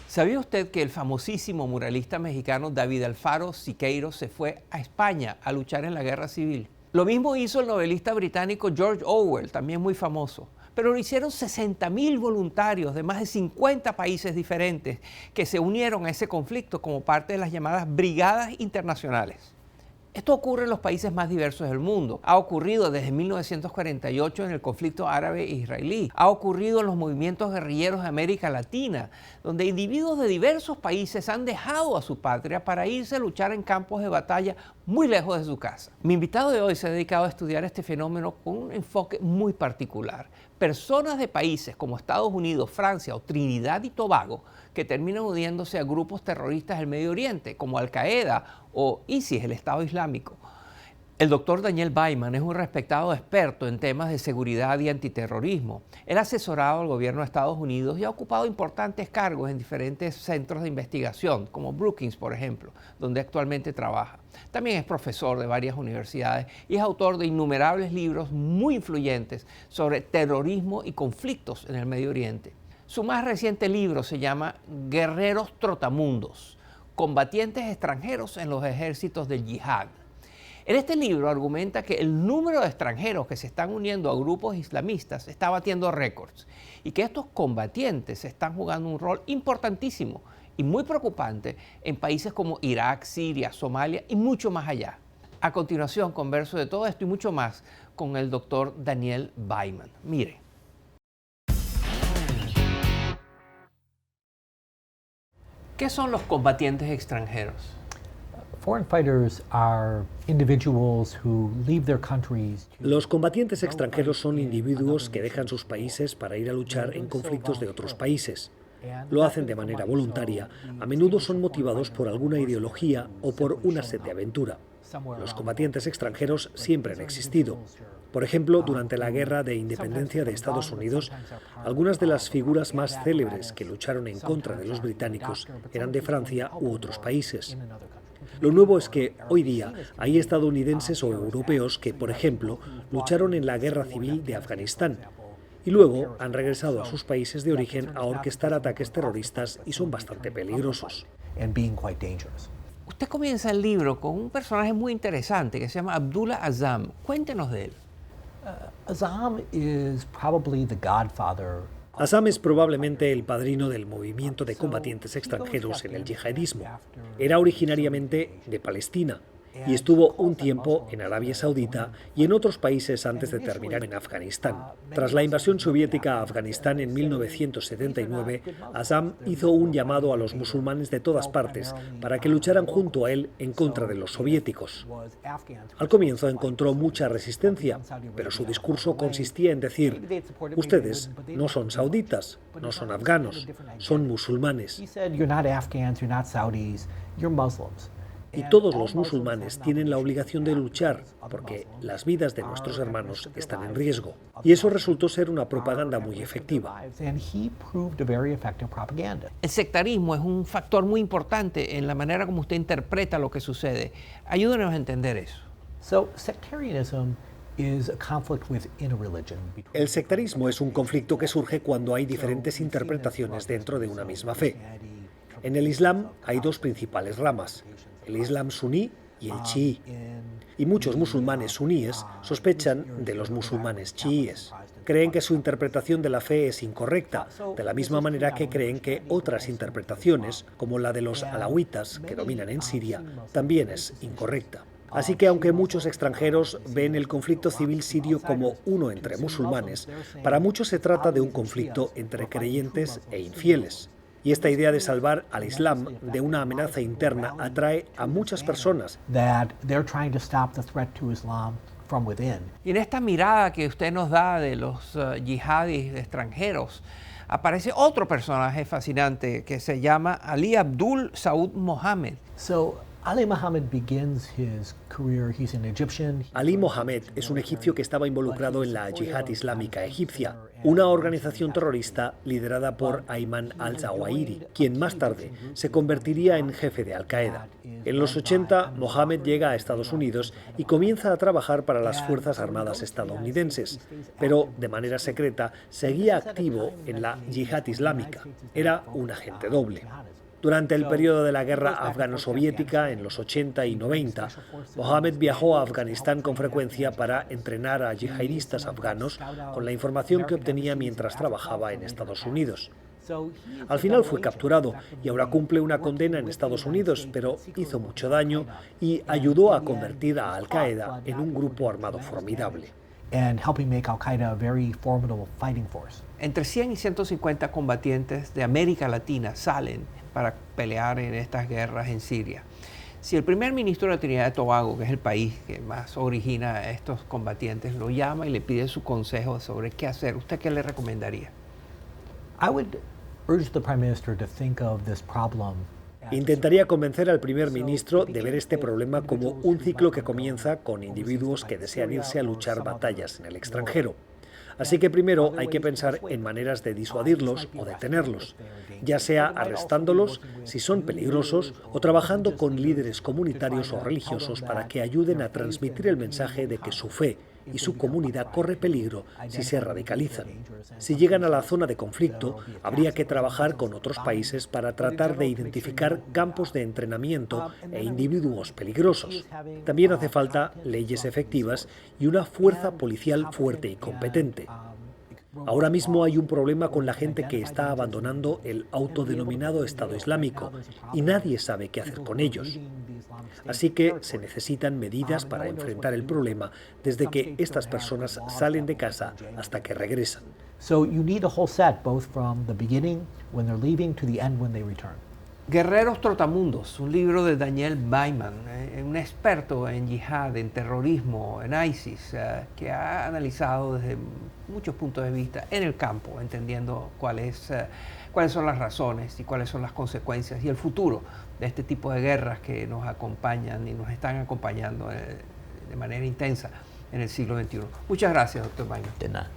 ¿Sabía usted que el famosísimo muralista mexicano David Alfaro Siqueiros se fue a España a luchar en la guerra civil? Lo mismo hizo el novelista británico George Orwell, también muy famoso. Pero lo hicieron 60.000 voluntarios de más de 50 países diferentes que se unieron a ese conflicto como parte de las llamadas brigadas internacionales. Esto ocurre en los países más diversos del mundo. Ha ocurrido desde 1948 en el conflicto árabe-israelí. Ha ocurrido en los movimientos guerrilleros de América Latina, donde individuos de diversos países han dejado a su patria para irse a luchar en campos de batalla muy lejos de su casa. Mi invitado de hoy se ha dedicado a estudiar este fenómeno con un enfoque muy particular. Personas de países como Estados Unidos, Francia o Trinidad y Tobago que terminan uniéndose a grupos terroristas del Medio Oriente, como Al-Qaeda o ISIS, el Estado Islámico. El doctor Daniel Beiman es un respetado experto en temas de seguridad y antiterrorismo. Él ha asesorado al gobierno de Estados Unidos y ha ocupado importantes cargos en diferentes centros de investigación, como Brookings, por ejemplo, donde actualmente trabaja. También es profesor de varias universidades y es autor de innumerables libros muy influyentes sobre terrorismo y conflictos en el Medio Oriente. Su más reciente libro se llama Guerreros Trotamundos, combatientes extranjeros en los ejércitos del yihad. En este libro argumenta que el número de extranjeros que se están uniendo a grupos islamistas está batiendo récords y que estos combatientes están jugando un rol importantísimo y muy preocupante en países como Irak, Siria, Somalia y mucho más allá. A continuación converso de todo esto y mucho más con el doctor Daniel Beiman. Mire. ¿Qué son los combatientes extranjeros? Los combatientes extranjeros son individuos que dejan sus países para ir a luchar en conflictos de otros países. Lo hacen de manera voluntaria, a menudo son motivados por alguna ideología o por una sed de aventura. Los combatientes extranjeros siempre han existido. Por ejemplo, durante la Guerra de Independencia de Estados Unidos, algunas de las figuras más célebres que lucharon en contra de los británicos eran de Francia u otros países. Lo nuevo es que hoy día hay estadounidenses o europeos que, por ejemplo, lucharon en la Guerra Civil de Afganistán y luego han regresado a sus países de origen a orquestar ataques terroristas y son bastante peligrosos. Usted comienza el libro con un personaje muy interesante que se llama Abdullah Azzam. Cuéntenos de él. Azzam es probablemente el padrino del movimiento de combatientes extranjeros en el yihadismo. Era originariamente de Palestina y estuvo un tiempo en Arabia Saudita y en otros países antes de terminar en Afganistán. Tras la invasión soviética a Afganistán en 1979, Azzam hizo un llamado a los musulmanes de todas partes para que lucharan junto a él en contra de los soviéticos. Al comienzo encontró mucha resistencia, pero su discurso consistía en decir: ustedes no son sauditas, no son afganos, son musulmanes. Y todos los musulmanes tienen la obligación de luchar porque las vidas de nuestros hermanos están en riesgo. Y eso resultó ser una propaganda muy efectiva. El sectarismo es un factor muy importante en la manera como usted interpreta lo que sucede. Ayúdenos a entender eso. El sectarismo es un conflicto que surge cuando hay diferentes interpretaciones dentro de una misma fe. En el Islam hay dos principales ramas: el Islam suní y el chií. Y muchos musulmanes suníes sospechan de los musulmanes chiíes. Creen que su interpretación de la fe es incorrecta, de la misma manera que creen que otras interpretaciones, como la de los alawitas, que dominan en Siria, también es incorrecta. Así que aunque muchos extranjeros ven el conflicto civil sirio como uno entre musulmanes, para muchos se trata de un conflicto entre creyentes e infieles. Y esta idea de salvar al Islam de una amenaza interna atrae a muchas personas. Y en esta mirada que usted nos da de los yihadis extranjeros, aparece otro personaje fascinante que se llama Ali Abdul Saud Mohammed. Ali Mohammed begins his career, he's an Egyptian. Ali Mohammed es un egipcio que estaba involucrado en la Yihad Islámica Egipcia, una organización terrorista liderada por Ayman al-Zawahiri, quien más tarde se convertiría en jefe de Al-Qaeda. En los 80, Mohammed llega a Estados Unidos y comienza a trabajar para las Fuerzas Armadas estadounidenses, pero de manera secreta seguía activo en la Yihad Islámica. Era un agente doble. Durante el periodo de la guerra afgano-soviética, en los 80 y 90, Mohammed viajó a Afganistán con frecuencia para entrenar a yihadistas afganos con la información que obtenía mientras trabajaba en Estados Unidos. Al final fue capturado y ahora cumple una condena en Estados Unidos, pero hizo mucho daño y ayudó a convertir a Al-Qaeda en un grupo armado formidable. Entre 100 y 150 combatientes de América Latina salen para pelear en estas guerras en Siria. Si el primer ministro de Trinidad y Tobago, que es el país que más origina a estos combatientes, lo llama y le pide su consejo sobre qué hacer, ¿usted qué le recomendaría? Intentaría convencer al primer ministro de ver este problema como un ciclo que comienza con individuos que desean irse a luchar batallas en el extranjero. Así que primero hay que pensar en maneras de disuadirlos o detenerlos, ya sea arrestándolos si son peligrosos o trabajando con líderes comunitarios o religiosos para que ayuden a transmitir el mensaje de que su fe y su comunidad corre peligro si se radicalizan. Si llegan a la zona de conflicto, habría que trabajar con otros países para tratar de identificar campos de entrenamiento e individuos peligrosos. También hace falta leyes efectivas y una fuerza policial fuerte y competente. Ahora mismo hay un problema con la gente que está abandonando el autodenominado Estado Islámico y nadie sabe qué hacer con ellos. Así que se necesitan medidas para enfrentar el problema desde que estas personas salen de casa hasta que regresan. Guerreros Trotamundos, un libro de Daniel Baiman, un experto en yihad, en terrorismo, en ISIS, que ha analizado desde muchos puntos de vista en el campo, entendiendo cuáles son las razones y cuáles son las consecuencias y el futuro de este tipo de guerras que nos acompañan y nos están acompañando de manera intensa en el siglo XXI. Muchas gracias, doctor Baiman. De nada.